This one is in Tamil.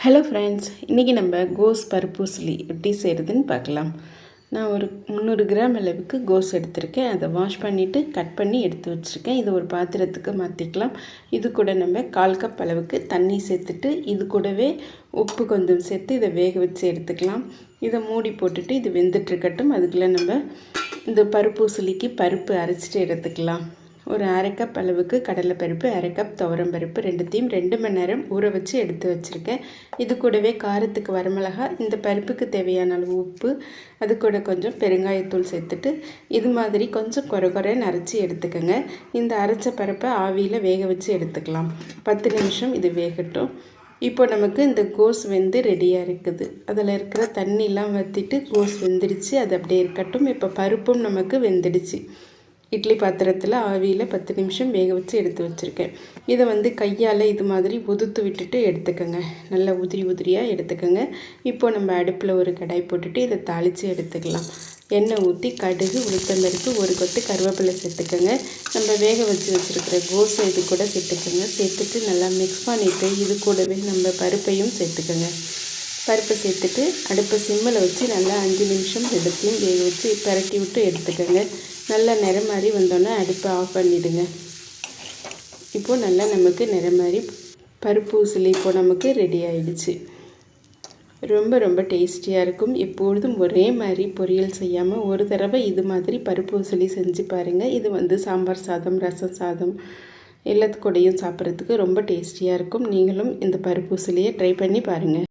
ஹலோ ஃப்ரெண்ட்ஸ், இன்றைக்கி நம்ம கோஸ் பருப்பூசலி எப்படி செய்கிறதுன்னு பார்க்கலாம். நான் ஒரு 300 கிராம் அளவுக்கு கோஸ் எடுத்திருக்கேன். அதை வாஷ் பண்ணிவிட்டு கட் பண்ணி எடுத்து வச்சுருக்கேன். இது ஒரு பாத்திரத்துக்கு மாற்றிக்கலாம். இது கூட நம்ம 1/4 கப் அளவுக்கு தண்ணி சேர்த்துட்டு இது கூடவே உப்பு கொஞ்சம் சேர்த்து இதை வேக வச்சு எடுத்துக்கலாம். இதை மூடி போட்டுட்டு இது வெந்துட்டுருக்கட்டும். அதுக்குள்ளே நம்ம இந்த பருப்பூசலிக்கு பருப்பு அரைச்சிட்டு எடுத்துக்கலாம். ஒரு 1/2 கப் அளவுக்கு கடலைப்பருப்பு, 1/2 கப் துவரம்பருப்பு, ரெண்டுத்தையும் 2 மணி நேரம் ஊற வச்சு எடுத்து வச்சுருக்கேன். இது கூடவே காரத்துக்கு வரமிளகாய், இந்த பருப்புக்கு தேவையான அளவு உப்பு, அது கூட கொஞ்சம் பெருங்காயத்தூள் சேர்த்துட்டு இது மாதிரி கொஞ்சம் கொரன்னு அரைச்சி எடுத்துக்கோங்க. இந்த அரைச்ச பருப்பை ஆவியில் வேக வச்சு எடுத்துக்கலாம். 10 நிமிஷம் இது வேகட்டும். இப்போ நமக்கு இந்த கோஸ் வெந்து ரெடியாக இருக்குது. அதில் இருக்கிற தண்ணிலாம் வற்றிட்டு கோஸ் வெந்துடுச்சு. அது அப்படியே இருக்கட்டும். இப்போ பருப்பும் நமக்கு வெந்துடுச்சு. இட்லி பாத்திரத்தில் ஆவியில் 10 நிமிஷம் வேக வச்சு எடுத்து வச்சுருக்கேன். இதை கையால் இது மாதிரி உதுத்து விட்டுட்டு எடுத்துக்கோங்க. நல்லா உதிரியாக எடுத்துக்கோங்க. இப்போது நம்ம அடுப்பில் ஒரு கடாய் போட்டுட்டு இதை தாளித்து எடுத்துக்கலாம். எண்ணெய் ஊற்றி கடுகு, உளுத்தம்பருப்பு, ஒரு கொத்து கருவேப்பிலை சேர்த்துக்கோங்க. நம்ம வேக வச்சுருக்கிற கோஸை இது கூட சேர்த்துக்கோங்க. சேர்த்துட்டு நல்லா மிக்ஸ் பண்ணிவிட்டு இது கூடவே நம்ம பருப்பையும் சேர்த்துக்கோங்க. பருப்பை சேர்த்துட்டு அடுப்பை சிம்மில் வச்சு நல்லா 5 நிமிஷம் எடுத்தையும் வேக வச்சு பரட்டி விட்டு எடுத்துக்கோங்க. நல்லா நிறம் மாதிரி வந்தோன்னே அடுப்பை ஆஃப் பண்ணிவிடுங்க. இப்போது நல்லா நமக்கு நிறம் மாதிரி பருப்பூசலி இப்போ நமக்கு ரெடி ஆகிடுச்சு. ரொம்ப டேஸ்டியாக இருக்கும். எப்பொழுதும் ஒரே மாதிரி பொரியல் செய்யாமல் ஒரு தடவை இது மாதிரி பருப்பூசலி செஞ்சு பாருங்கள். இது சாம்பார் சாதம், ரசம் சாதம் எல்லாத்துக்கூடையும் சாப்பிட்றதுக்கு ரொம்ப டேஸ்டியாக இருக்கும். நீங்களும் இந்த பருப்பூசலியை ட்ரை பண்ணி பாருங்கள்.